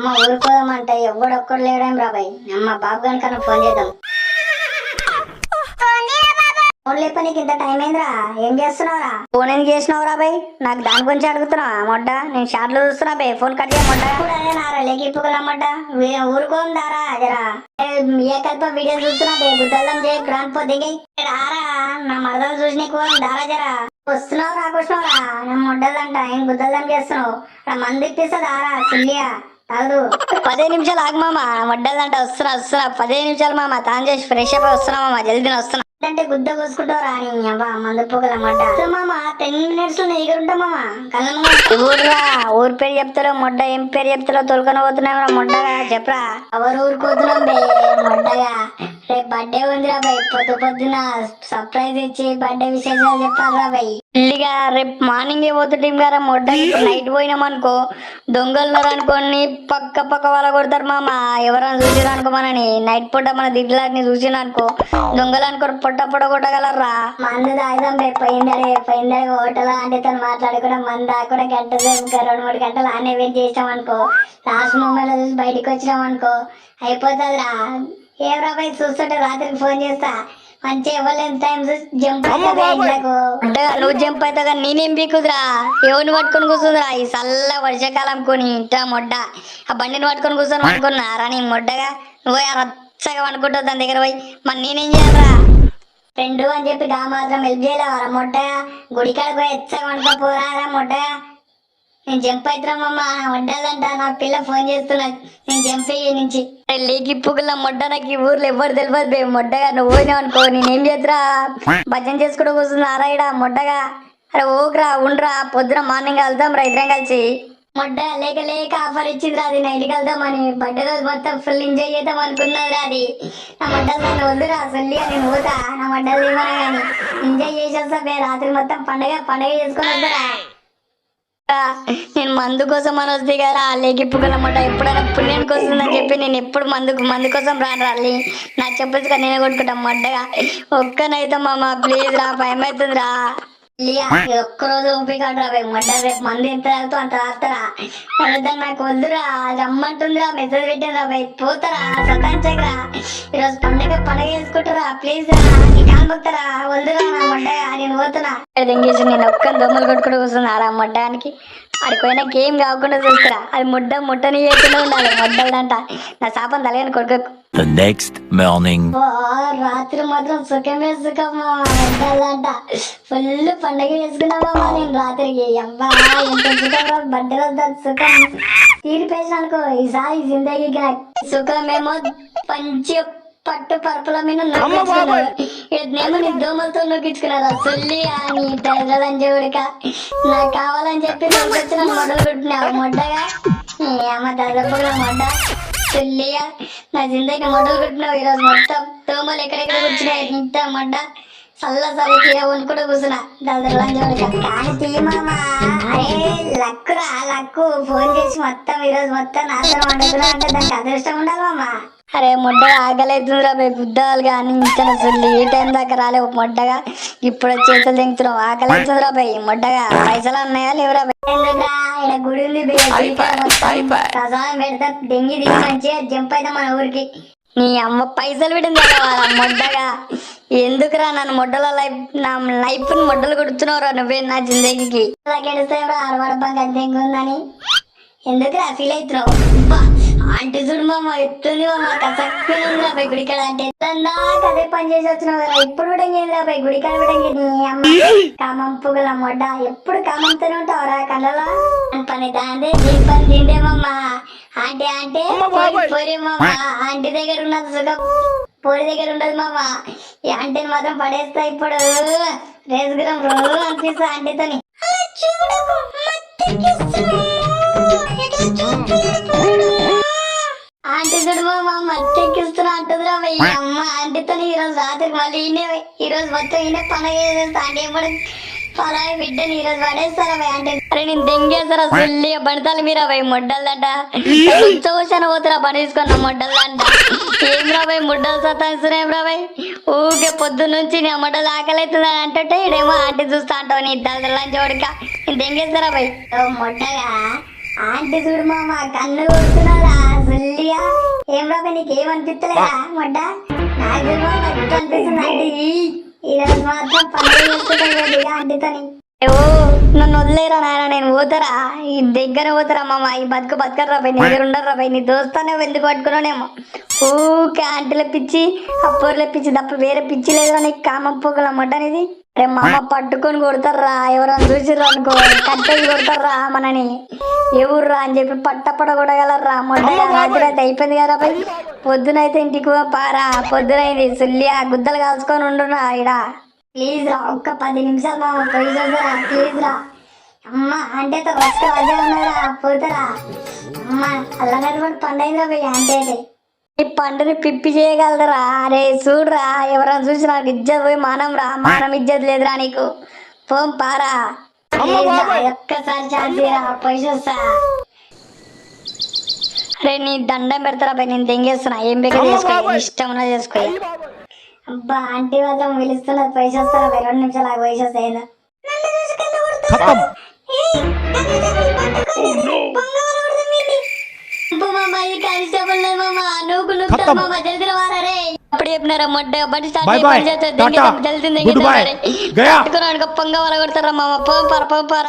అమ్మ ఊరుకోదామంటే ఎవడొక్కడు లేడేం రాబాయ్. అమ్మ బాబు కనుక ఫోన్ చేద్దాం. ఫోన్ లేప నీకు ఇంత టైం అయిందిరా, ఏం చేస్తున్నావురా? ఫోన్ ఏం చేసినావురా బాయ్? నాకు దాని గురించి అడుగుతున్నా మొడ్డ. నేను షార్ట్లు చూస్తున్నా బాయ్, ఫోన్ కట్ చేయ మొడ్డ. అదే నారా లేకి ఇప్పుకున్నా మొడ్డ, ఊరుకోందారా జరా. ఏ కల్ప వీడియో చూస్తున్నా బాయ్, గుద్దల్లం చేయ గ్రాండ్ పో దిగి రారా. నా మరదలు చూసి నీకు దారా జరా. వస్తున్నావు రాకొచ్చినావురా, నా మొడ్డలంట ఏం గుద్దల్లం చేస్తున్నావు. మంది ఇప్పిస్తా దారా సిల్లియా కాదు. 15 నిమిషాలు ఆగు మామ, వడ్డదంట వస్తున్నా 15 నిమిషాలు మామ. తాను చేసి ఫ్రెష్ అప్ వస్తున్నా మామ, జల్దీ వస్తున్నా. అంటే గుద్ద కోసుకుంటావు రాని మందు పొగలమాట మామ. 10 minutes లో ఎగురుంటా మామ. ఊర్రా ఊరు పేరు చెప్తారో మొడ్డ, ఏం పేరు చెప్తారో తొలకొని పోతున్నావురా మొడ్డగా చెప్పరా. ఎవరు ఊరుకోతున్నాం బే మొడ్డగా. రేపు బర్త్డే ఉందిరా బై, పొద్దున సర్ప్రైజ్ ఇచ్చి బర్త్డే విశేషాలు చెప్పాలరా బై. ఇల్లిగా రేపు మార్నింగ్ పోతుంటాం గారా మొడ్డ. నైట్ పోయినాం అనుకో దొంగలు అనుకోని పక్క వాళ్ళ కొడతారు మామ. ఎవరైనా చూసిరు అనుకో మనని నైట్ పూట మన దిడ్లాన్ని చూసిన అనుకో దొంగలు అనుకో పొట్ట కొట్టగలరా. మందు తాగుదాం రేపు. పోయిందడే హోటల్ అంటే తను మాట్లాడుకుంటే మందు కూడా గంట 2-3 గంటలు ఆనే వెయిట్ చేసాం అనుకో. లాస్ట్ మూమెంట్ లో చూసి బయటకు వచ్చినాం అనుకో అయిపోతుందిరా. ఏ రాబాయ్ చూస్తుంటే రాత్రికి ఫోన్ చేస్తా మంచిగా ఇవ్వలేని టైం చూసి జంప్ అవుతాకు. నువ్వు జంప్ అవుతా కానీ నేనేం పీకుదురా. ఎవరిని పట్టుకొని కూర్చుందిరా ఈ చల్ల వర్షాకాలం కొని ఇంటా మొడ్డ. ఆ బండిని పట్టుకొని కూర్చొని అనుకున్నారా నీ మొడ్డగా. నువ్వు రచ్చగా అనుకుంటావు దాని దగ్గర పోయి. మరి నేనేం చేయాలరా ఫ్రెండ్ అని చెప్పి గా మాత్రం హెల్ప్ చేయలేవారా మొడ్డగా. గుడికాడికి పోయి ఎచ్చగా అనుకోపోరారా మొడ్డగా. నేను జంప్ అవుతున్నామమ్మా వడ్డాలంట. నా పిల్ల ఫోన్ చేస్తున్నా, నేను జంప్ అయ్యే నుంచి. లేకి పువ్వుల మొడ్డ నాకు ఈ ఊర్లో ఎవరు తెలియదు బే మొడ్డగా. నువ్వు పోయినావు అనుకో నేనేం చేద్దురా భజన చేసుకుంటూ కూర్చుంది ఆరాయిడా మొడ్డగా. అరే ఓకరా ఉండ్రా, పొద్దున మార్నింగ్ వెళ్దాం రా ఇద్దరం కలిసి. మొడ్డ లేక ఆఫర్ ఇచ్చింది అది నైట్కి వెళ్దామని. బర్త్డే రోజు మొత్తం ఫుల్ ఎంజాయ్ చేద్దాం అనుకున్నది అది. నా మొడ్డలు నన్ను వద్దురా సొల్లిగా నేను పోతా. నా మొడ్డలు ఏమన్నా కానీ ఎంజాయ్ చేసేస్తా బే. రాత్రి మొత్తం పండగ చేసుకొని వద్దురా. నేను మందు కోసం అని వస్తే కదా లేకిప్పుకున్నమాట. ఎప్పుడైనా పుణ్యానికి వస్తుందని చెప్పి నేను ఎప్పుడు మందు కోసం రాను రాలి. నాకు చెప్పచ్చు కదా నేనే కొట్టుకుంటాం మొడ్డగా. ఒక్కనైతే మామ ప్లీజ్ రా, భయం అవుతుందిరా. ఒక్కరోజు ఊపికాడు రాబాయి మొడ్డ. రేపు మంది ఎంత తాగుతూ అంత తాగుతారా. నాకు వద్దురా రమ్మంటుందిరా, మెసేజ్ పెట్టింది రాబాయి. పోతారా సతాంచకరా. ఈరోజు పండగ చేసుకుంటారా ప్లీజ్ రా. నీ కానుపోతారా వద్దురా నా మొడ్డగా నేను పోతున్నా. దెంగేసి నేను ఒక్కని దొమ్మలు కొట్టుకుంటూ కూర్చున్నా ఆ మొడ్డానికి. ఆడిపోయినా ఏం కాకుండా చూస్తారా. అది ముట్టని చేయకుండా ఉండాలి మొడ్డలంట. నా శాపం తలగాని కొడుకు. The next morning. రాత్రి మాత్రం సుఖమే సుఖమా మొడ్డలంట. ఫుల్ పండగ చేసుకున్నామా నేను రాత్రికి. అబ్బా ఎంత సుఖం బర్త్డే సుఖం తీరిపేసిన అనుకో. ఈసారి జిందగీకి సుఖమేమో పంచి పట్టు పరుపుల మీద నొక్కించుకున్నాను. నీ దోమలతో నొక్కించుకున్నారా సొల్లి అని దంజవుడిక. నాకు కావాలని చెప్పి నొక్కొచ్చిన మొదలు కొట్టినావు మొడ్డగా. అమ్మ దద్దపుల మొడ్డ సొల్లిగా నా జిందగీ మొదలు కొట్టినావు. ఈరోజు మొత్తం దోమలు ఎక్కడెక్కడ కూర్చున్నాయి ఇంత మొడ్డ. చల్లసరికి కూడా కూర్చున్నా దద్దలంజోడిక. కానీ తీమామా లక్కురా లక్కు ఫోన్ చేసి మొత్తం ఈరోజు మొత్తం నాశనం వండుతున్నా అంటే దానికి అదృష్టం ఉండాలి మామ. అరే మొడ్డ ఆకలితుందిరా బై బుద్ధాలు కానీ ఇంతన సొల్లి ఏ టైం దాకా రాలేవు మొడ్డగా. ఇప్పుడు చేతులు దింగుతున్నావు ఆకలితుందిరా బై మొడ్డగా. పైసలు ఉన్నాయా లేవురా బై. ఇక్కడ గుడి ఉంది ప్రసాదం పెడతా దెంగి దిగి మంచిగా జంప్ అయితే మన ఊరికి. నీ అమ్మ పైసలు పెట్టింది మొడ్డగా. ఎందుకురా నన్ను మొడ్డల నా లైఫ్ మొడ్డలు కొడుతున్నావురా నువ్వే నా జిందగీకి. గెలుస్తావురా అరవడబ్బా గద్దెంగు ఉందని ఎందుకురా ఫీల్ అవుతున్నావు. ఆంటీ చూడు మామ ఎత్తుంది మామ కసక్కి ఉందిరా పై గుడికాడ. అంటే అదే పని చేసి వచ్చినావు కదా ఇప్పుడు కూడా ఏందిరా పై గుడికాడ కూడా అమ్మ కామం పుగల మొడ్డ. ఎప్పుడు కామంతోనే ఉంటావురా కళ్ళలో పని దాందే దీపం తిండే మమ్మ. ఆంటీ అంటే పోరి మామ. ఆంటీ దగ్గర ఉన్నది సుఖం పోరి దగ్గర ఉండదు మామ. ఈ ఆంటీని మాత్రం పడేస్తా ఇప్పుడు రేసుగురం రోజు అనిపిస్తా ఆంటీతోని. ఆంటీ చూడు మామ మట్టెక్కిస్తున్నా అంటుందిరా భయ్. అమ్మ ఆంటీతో ఈరోజు రాత్రికి మళ్ళీ ఈరోజు మొత్తం ఈయన పండగ చేసేస్తా. ఆంటీ ఎప్పుడు పలాయి బిడ్డని ఈరోజు పడేస్తారా భయ్ ఆంటీ. అరే నేను దెంగేస్తారా సొల్లి బండితాలు మీరా భయ్ మొడ్డలంట. చూసాను పోతురా పని తీసుకున్నా మొడ్డలంట. ఏం రా భయ్ ముడ్డలు సతాయిస్తున్నాం రా భయ్. ఊకే పొద్దున్న నుంచి నీ మొడ్డలు ఆకలి అవుతుందని అంటుంటే ఇడేమో ఆంటీ చూస్తా అంటావు నీ దళంచోడిక. నేను దెంగేస్తారా భయ్ మొడ్డగా. ఆంటీ చూడు మామ కన్ను కొడుతున్నారా సుల్లియా. ఏం బాబాయ్ నీకేమనిపిస్తలేదా మొడ్డ? నాకు చూడు మామ ఎట్లా అనిపిస్తుంది ఆంటీ. ఈరోజు మాత్రం పండుగ చేసుకుంటాను ఆంటీతోని. ఓ నన్ను వదిలేరా నాయన, నేను పోతారా ఈ దగ్గర పోతారా మామ. ఈ బతకరా బాయ్, నీ దగ్గర ఉండరా బాయ్. నీ దోస్తానే ఎందుకు పట్టుకున్నానేమో. ఊకే ఆంటీల పిచ్చి అప్పర్ల పిచ్చి తప్ప వేరే పిచ్చి లేదు నీకు. కామం పోగల మొట్టనిది. రే మామ పట్టుకొని కొడతారా, ఎవరైనా చూసిర్రా అనుకో కట్టేసి కొడతారా మనని. ఎవర్రా అని చెప్పి పట్టపడ కొడగలరా మొట్టగా. రాత్రి అయితే అయిపోయింది కదా బాయ్, పొద్దునైతే ఇంటికి పారా. పొద్దునైంది సుల్లియా, గుద్దలు కాల్చుకొని ఉండురా ఇడ. ప్లీజ్ రా ఒక్క 10 నిమిషాలు మామ పోయి చూసారా ప్లీజ్ రా. అమ్మ అంటేతో ఫస్ట్ అదే ఉన్నారా పోతారా. అమ్మ అల్లగడ్డ కూడా పండైందిరా పోయి అంటే అయితే ఈ పండుని పిప్పి చేయగలరా. అరే చూడరా, ఎవరైనా చూసి నాకు ఇజ్జత్ పోయి మానం రా, మానం ఇజ్జత్ లేదురా నీకు. పోం పారా ఒక్కసారి ఛాన్స్ రా పోయి చూస్తా. అరే నీ దండం పెడతారా పోయి, నేను తెంగేస్తున్నా. ఏం బేగా చేసుకో, ఇష్టం ఉన్నా చేసుకో. అబ్బా ఆంటీ మాత్రం పిలుస్తున్నది పోయి చూస్తారా పోయి, 2 నిమిషాలు పోయి చూస్తా. ఏదో అప్పుడు చెప్పినారా మొట్ట బండి స్టార్ట్ పొంగ వల కొడతారా మామ. పో పార